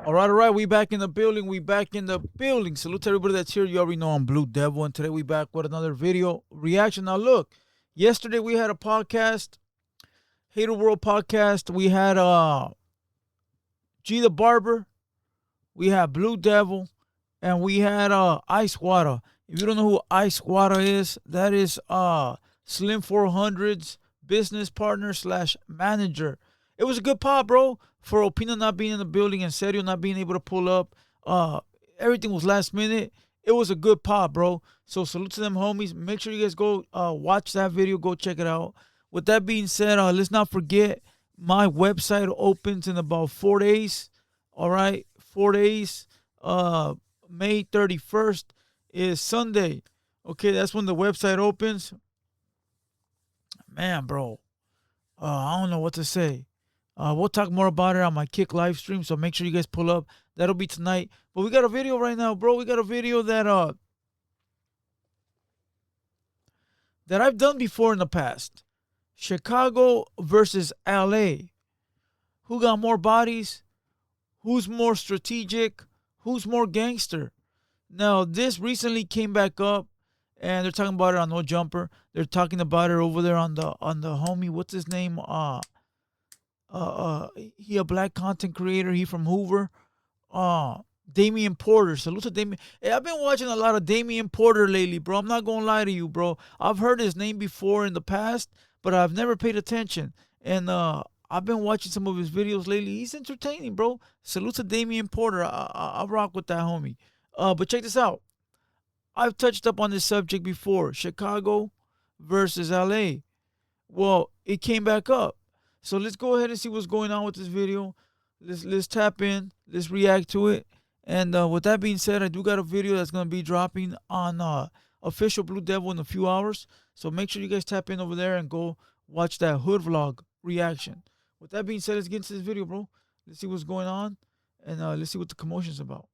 All right. We back in the building. Salute to everybody that's here. You already know I'm Blue Devil, and today we back with another video reaction. Now, look, yesterday we had a podcast, Hater World podcast. We had G the Barber, we had Blue Devil, and we had Ice Water. If you don't know who Ice Water is, that is Slim 400's business partner / manager. It was a good pod, bro. For Opina not being in the building and Serio not being able to pull up. Everything was last minute. It was a good pod, bro. So salute to them homies. Make sure you guys go watch that video. Go check it out. With that being said, let's not forget my website opens in about 4 days. All right, 4 days. May 31st is Sunday. Okay, that's when the website opens. Man, bro. I don't know what to say. We'll talk more about it on my Kick live stream, so make sure you guys pull up. That'll be tonight. But we got a video right now, bro. We got a video that I've done before in the past. Chicago versus LA. Who got more bodies? Who's more strategic? Who's more gangster? Now, this recently came back up, and they're talking about it on No Jumper. They're talking about it over there on the homie. What's his name? He a black content creator. He from Hoover. Damian Porter. Salute to Damian. Hey, I've been watching a lot of Damian Porter lately, bro. I'm not gonna lie to you, bro. I've heard his name before in the past, but I've never paid attention. And I've been watching some of his videos lately. He's entertaining, bro. Salute to Damian Porter. I rock with that homie. But check this out. I've touched up on this subject before. Chicago versus LA. Well, it came back up. So let's go ahead and see what's going on with this video. Let's tap in. Let's react to it. And with that being said, I do got a video that's going to be dropping on official Blue Devil in a few hours. So make sure you guys tap in over there and go watch that hood vlog reaction. With that being said, let's get into this video, bro. Let's see what's going on. And let's see what the commotion's about.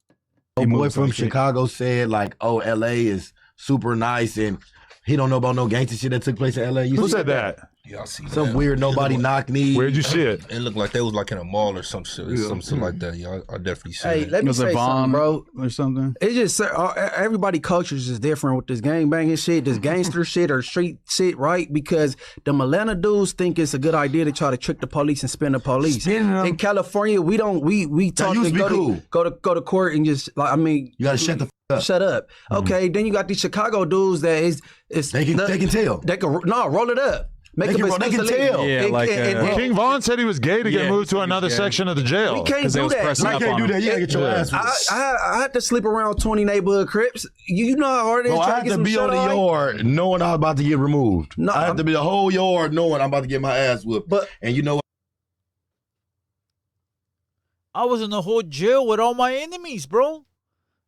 A boy from Chicago said, like, oh, LA is super nice and he don't know about no gangster shit that took place in LA. Who said that? Yeah, I see Some that. weird nobody knock me. Where'd you see it? It looked like they was like in a mall or some shit, something like that. Yeah, I definitely see Hey, that. let me say something, bro. Or something? It's just everybody culture is just different with this gang banging shit, this gangster shit or street shit, right? Because the Atlanta dudes think it's a good idea to try to trick the police and spin the police. In California, we don't. We talk used to to be cool. go to court and just like, I mean, You gotta shut the f up. shut up. Okay, then you got these Chicago dudes that is They can tell. They can roll it up. They can tell. Yeah, King Von said he was gay to get moved to another section of the jail. We can't do that. I can't do that. You gotta get your ass whipped. I had to sleep around 20 neighborhood Crips. You know how hard it is I trying had to get to some be shit on the on. yard knowing I'm about to get removed. No, I have to be the whole yard knowing I'm about to get my ass whipped. But and you know what? I was in the whole jail with all my enemies, bro.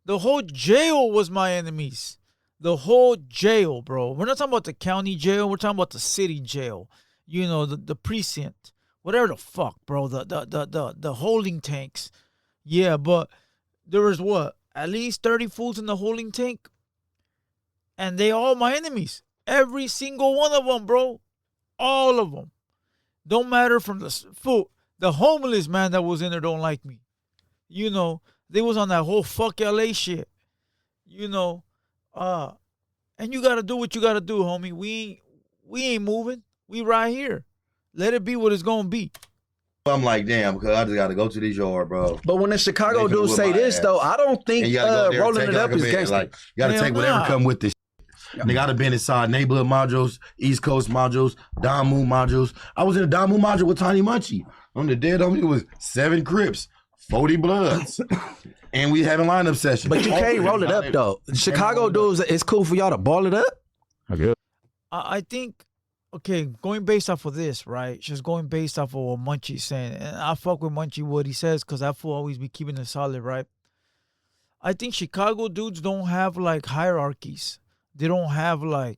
The whole jail was my enemies. The whole jail, bro. We're not talking about the county jail. We're talking about the city jail. You know, the precinct. Whatever the fuck, bro. The holding tanks. Yeah, but there was what? At least 30 fools in the holding tank. And they all my enemies. Every single one of them, bro. All of them. Don't matter from the fool. The homeless man that was in there don't like me. You know, they was on that whole fuck LA shit. You know, and you gotta do what you gotta do, homie. We ain't moving. We right here. Let it be what it's gonna be. I'm like, damn, because I just gotta go to this yard, bro. But when the Chicago dudes say this, though, I don't think rolling it up is gangster. Like, you gotta take whatever come with this. Nigga, I'd have been inside neighborhood modules, East Coast modules, Damu modules. I was in a Damu module with Tiny Munchie. On the dead homie, it was 7 Crips, 40 Bloods. And we having lineup sessions. But you can't roll it up, though. Chicago dudes, it's cool for y'all to ball it up? Okay. I think, okay, going based off of this, right? Just going based off of what Munchie's saying. And I fuck with Munchie what he says because that fool always be keeping it solid, right? I think Chicago dudes don't have like hierarchies. They don't have like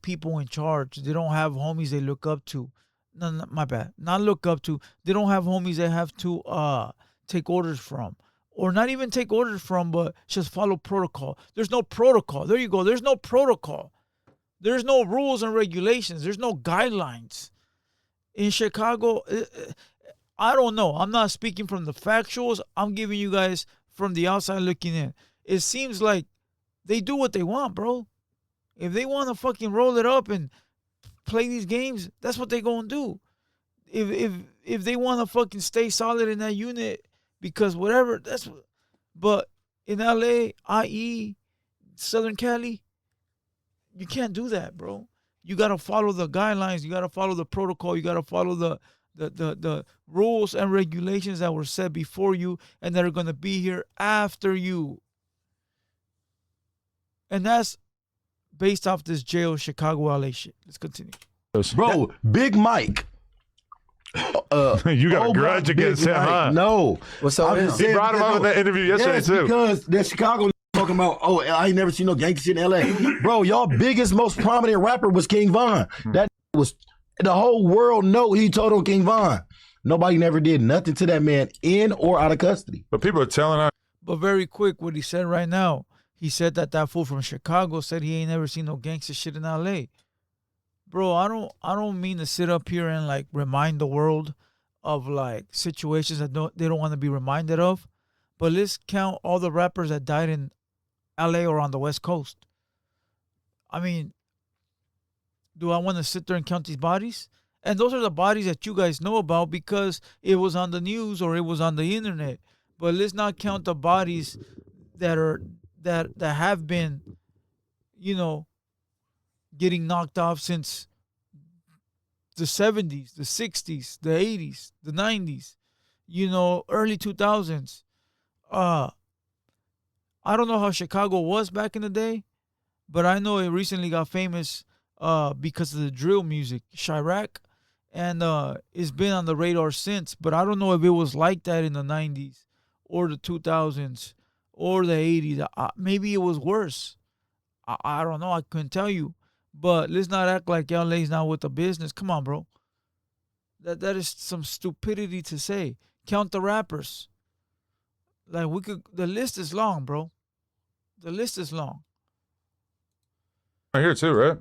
people in charge. They don't have homies they look up to. No, my bad. Not look up to. They don't have homies they have to take orders from. Or not even take orders from, but just follow protocol. There's no protocol. There you go. There's no protocol. There's no rules and regulations. There's no guidelines. In Chicago, I don't know. I'm not speaking from the factuals. I'm giving you guys from the outside looking in. It seems like they do what they want, bro. If they want to fucking roll it up and play these games, that's what they gonna do. If they want to fucking stay solid in that unit, because whatever, that's what. But in LA, i.e. Southern Cali, you can't do that, bro. You gotta follow the guidelines. You gotta follow the protocol. You gotta follow the rules and regulations that were set before you and that are gonna be here after you. And that's based off this jail Chicago LA shit. Let's continue. Bro, Big Mike. You got a grudge against him, huh? No. What's up? He brought him up in the interview yesterday, too. Because the Chicago talking about, oh, I ain't never seen no gangster shit in LA. Bro, y'all biggest, most prominent rapper was King Von. That was, the whole world know he told on King Von. Nobody never did nothing to that man in or out of custody. But people are telling us. But very quick, what he said right now, he said that fool from Chicago said he ain't never seen no gangster shit in LA. Bro, I don't mean to sit up here and like remind the world of like situations that they don't want to be reminded of. But let's count all the rappers that died in LA or on the West Coast. I mean, do I want to sit there and count these bodies? And those are the bodies that you guys know about because it was on the news or it was on the internet. But let's not count the bodies that have been, you know, getting knocked off since the 70s, the 60s, the 80s, the 90s, you know, early 2000s. I don't know how Chicago was back in the day, but I know it recently got famous because of the drill music, Chiraq, and it's been on the radar since, but I don't know if it was like that in the 90s or the 2000s or the 80s. Maybe it was worse. I don't know. I couldn't tell you. But let's not act like LA's not with the business. Come on, bro. That is some stupidity to say. Count the rappers. Like the list is long, bro. The list is long. I hear too, right?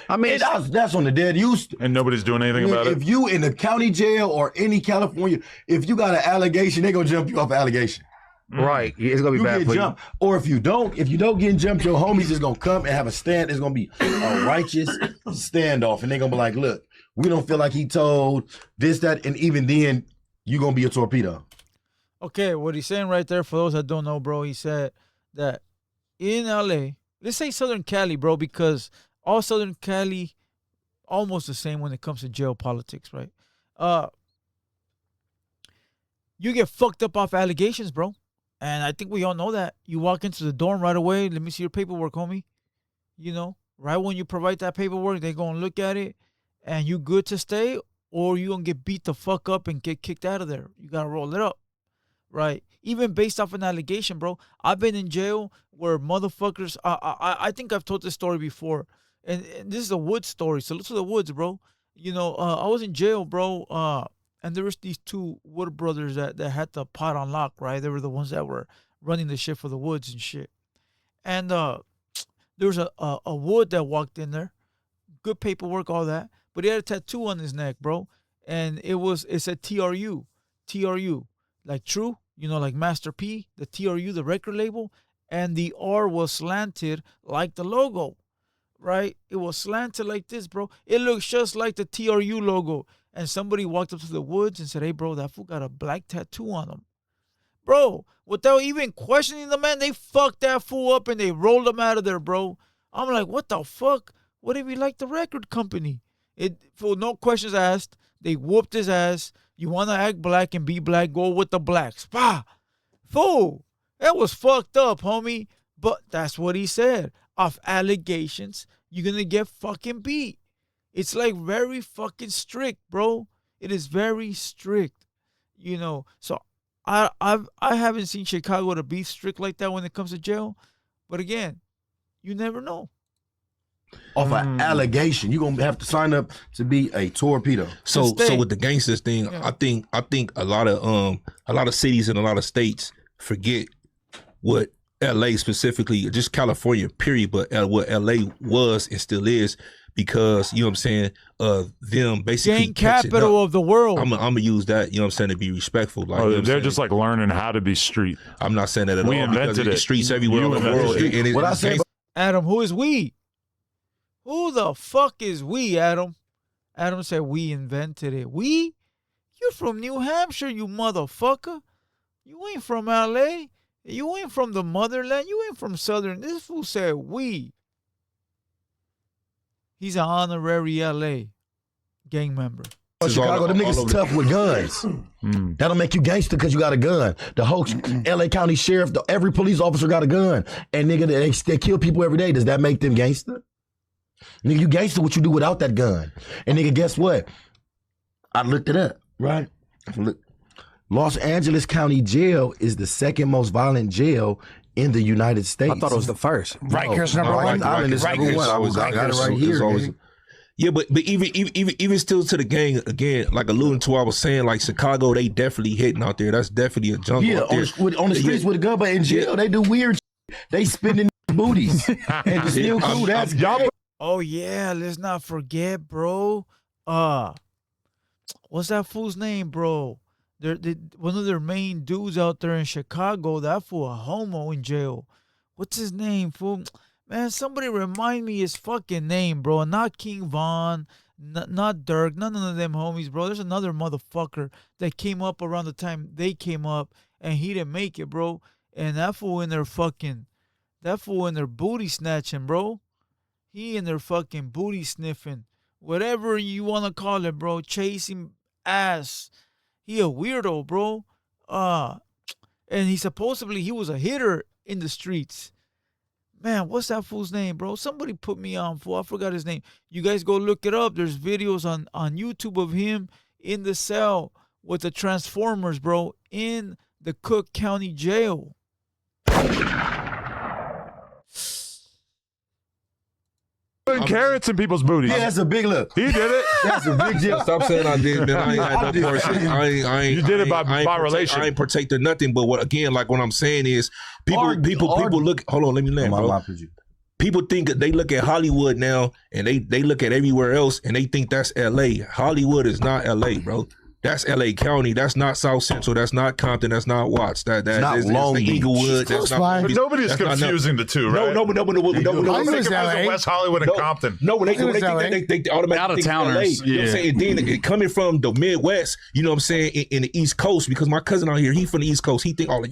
I mean, that's on the dead use. And nobody's doing anything about it. If you in the county jail or any California, if you got an allegation, they gonna jump you off an allegation. Right, it's gonna be bad for jumped. Or if you don't get jumped, your homies is gonna come and have a stand. It's gonna be a righteous standoff, and they gonna be like, "Look, we don't feel like he told this, that," and even then, you gonna be a torpedo. Okay, what he's saying right there, for those that don't know, bro, he said that in LA, let's say Southern Cali, bro, because all Southern Cali almost the same when it comes to jail politics, right? You get fucked up off allegations, bro. And I think we all know that. You walk into the dorm right away. Let me see your paperwork, homie. You know, right when you provide that paperwork, they going to look at it. And you good to stay, or you going to get beat the fuck up and get kicked out of there. You got to roll it up, right? Even based off an allegation, bro. I've been in jail where motherfuckers, I think I've told this story before. And this is a Woods story. So look to the Woods, bro. You know, I was in jail, bro. And there was these two Wood brothers that had the pot on lock, right? They were the ones that were running the shit for the Woods and shit. And there was a Wood that walked in there. Good paperwork, all that. But he had a tattoo on his neck, bro. And it said TRU. TRU. Like true, you know, like Master P, the TRU, the record label. And the R was slanted like the logo, right? It was slanted like this, bro. It looks just like the TRU logo. And somebody walked up to the Woods and said, "Hey, bro, that fool got a black tattoo on him." Bro, without even questioning the man, they fucked that fool up and they rolled him out of there, bro. I'm like, what the fuck? What if he liked the record company? For no questions asked, they whooped his ass. You want to act black and be black, go with the blacks. Bah! Fool! That was fucked up, homie. But that's what he said. Off allegations, you're going to get fucking beat. It's like very fucking strict, bro. It is very strict, you know. So I haven't seen Chicago to be strict like that when it comes to jail. But again, you never know. Off an allegation, you're gonna have to sign up to be a torpedo. So with the gangsters thing, yeah. I think a lot of cities and a lot of states forget what LA specifically, just California, period, but what LA was and still is. because you know what I'm saying. Them basically Gang capital of the world. I'm gonna use that. You know what I'm saying, to be respectful. Like, you know they're just like learning how to be street. I'm not saying that at all. We invented because it. Streets everywhere You in the world. invented it. What I say? Adam, who is we? Who the fuck is we, Adam? Adam said we invented it. We? You from New Hampshire, you motherfucker. You ain't from LA. You ain't from the motherland. You ain't from Southern. This fool said we. He's an honorary LA gang member. Chicago, them niggas tough with guns. That'll make you gangster because you got a gun. The whole LA County Sheriff, every police officer got a gun. And nigga, they kill people every day. Does that make them gangster? Nigga, you gangster what you do without that gun. And nigga, guess what? I looked it up, right? Los Angeles County Jail is the second most violent jail in the United States. I thought it was the first. Rikers number one. Island is number one. I got it right here. Yeah, but even still to the gang again, like alluding to what I was saying, like Chicago, they definitely hitting out there. That's definitely a jungle. Yeah, out there. on the streets with a gun, but in jail they do weird shit. They spending booties and it's still cool. That's y'all. Oh yeah, let's not forget, bro. What's that fool's name, bro? One of their main dudes out there in Chicago. That fool a homo in jail. What's his name, fool? Man, somebody remind me his fucking name, bro. Not King Von, not Dirk, none of them homies, bro. There's another motherfucker that came up around the time they came up, and he didn't make it, bro. And that fool in there booty snatching, bro. He in there fucking booty sniffing. Whatever you want to call it, bro. Chasing ass. He a weirdo, bro. And he was a hitter in the streets. Man, what's that fool's name, bro? Somebody put me on, fool. I forgot his name. You guys go look it up. There's videos on YouTube of him in the cell with the Transformers, bro, in the Cook County Jail. Putting carrots in people's booties. Yeah, that's a big look. He did it. That's a big deal. Stop saying I did, man. I ain't had no portion. I ain't. You did it by relation. I ain't partake to nothing. But what I'm saying is, people look. Hold on, let me land, bro. People think they look at Hollywood now, and they look at everywhere else, and they think that's L.A. Hollywood is not L.A., bro. That's L.A. County. That's not South Central. That's not Compton. That's not Watts. That's Long Beach. Inglewood. That's not. But nobody's confusing the two, right? No. I'm thinking about West Hollywood and Compton. No, when they think they automatically out of think towners. LA. You know what I'm saying? And then coming from the Midwest, you know what I'm saying, in the East Coast, because my cousin out here, he from the East Coast. He think all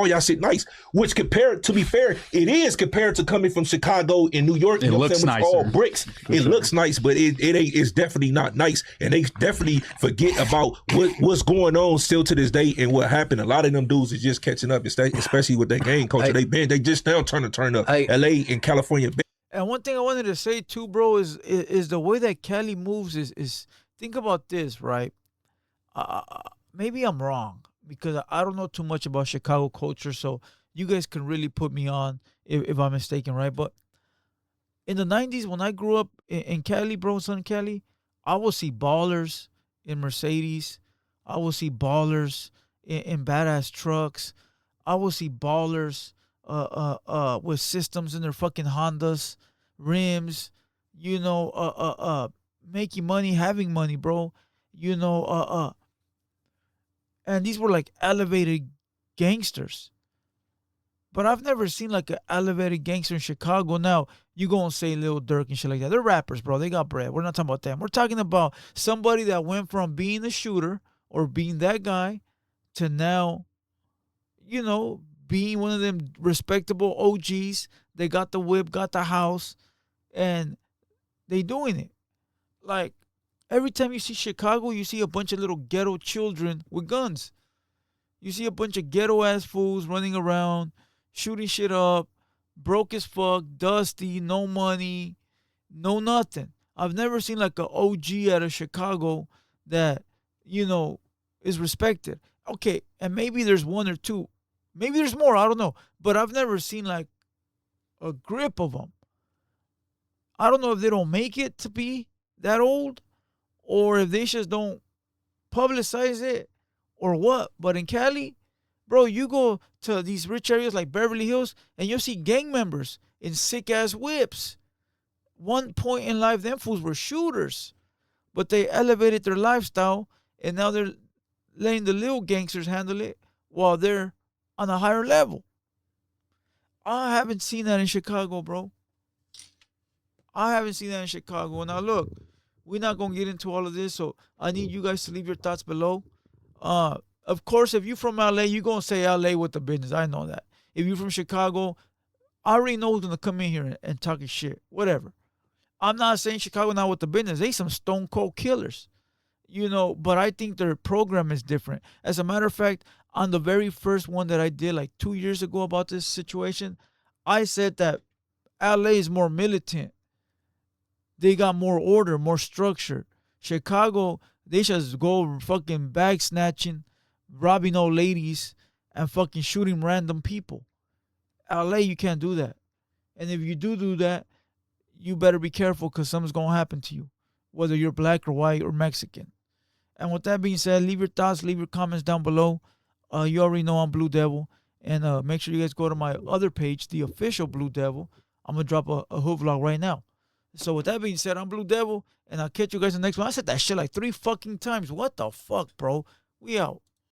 y'all shit nice. Which compared, to be fair, it is compared to coming from Chicago and New York. It looks nice. All bricks. It looks nice, but it ain't. It's definitely not nice. And they definitely forget about what's going on still to this day and what happened. A lot of them dudes is just catching up, especially with their gang culture. They just now turn up. LA and California. And one thing I wanted to say too, bro, is the way that Cali moves is think about this, right? Maybe I'm wrong because I don't know too much about Chicago culture, so you guys can really put me on if I'm mistaken, right? But in the 90s, when I grew up in Cali, bro, Southern Cali, I would see ballers in Mercedes. I will see ballers in badass trucks. I will see ballers with systems in their fucking Hondas, rims, making money, having money, bro. And these were like elevated gangsters. But I've never seen like an elevated gangster in Chicago. Now, you go and say Lil Durk and shit like that. They're rappers, bro. They got bread. We're not talking about them. We're talking about somebody that went from being a shooter or being that guy to now, being one of them respectable OGs. They got the whip, got the house, and they doing it. Like, every time you see Chicago, you see a bunch of little ghetto children with guns. You see a bunch of ghetto-ass fools running around, shooting shit up, broke as fuck, dusty, no money, no nothing. I've never seen like an OG out of Chicago that, is respected. Okay, and maybe there's one or two. Maybe there's more, I don't know. But I've never seen like a grip of them. I don't know if they don't make it to be that old or if they just don't publicize it or what. But in Cali, bro, you go to these rich areas like Beverly Hills and you'll see gang members in sick-ass whips one point in life, them fools were shooters. But they elevated their lifestyle, and now they're letting the little gangsters handle it while they're on a higher level. I haven't seen that in Chicago, bro. I haven't seen that in Chicago. Now, look, we're not going to get into all of this, so I need you guys to leave your thoughts below. Of course, if you're from LA, you're going to say LA with the business. I know that. If you're from Chicago, I already know who's going to come in here and talk his shit. Whatever. I'm not saying Chicago not with the business. They some stone cold killers. But I think their program is different. As a matter of fact, on the very first one that I did like 2 years ago about this situation, I said that LA is more militant. They got more order, more structure. Chicago, they just go fucking bag snatching, robbing old ladies, and fucking shooting random people. LA, you can't do that. And if you do that, you better be careful because something's going to happen to you, whether you're black or white or Mexican. And with that being said, leave your thoughts, leave your comments down below. You already know I'm Blue Devil. And make sure you guys go to my other page, the official Blue Devil. I'm going to drop a hood vlog right now. So with that being said, I'm Blue Devil, and I'll catch you guys in the next one. I said that shit like 3 fucking times. What the fuck, bro? We out.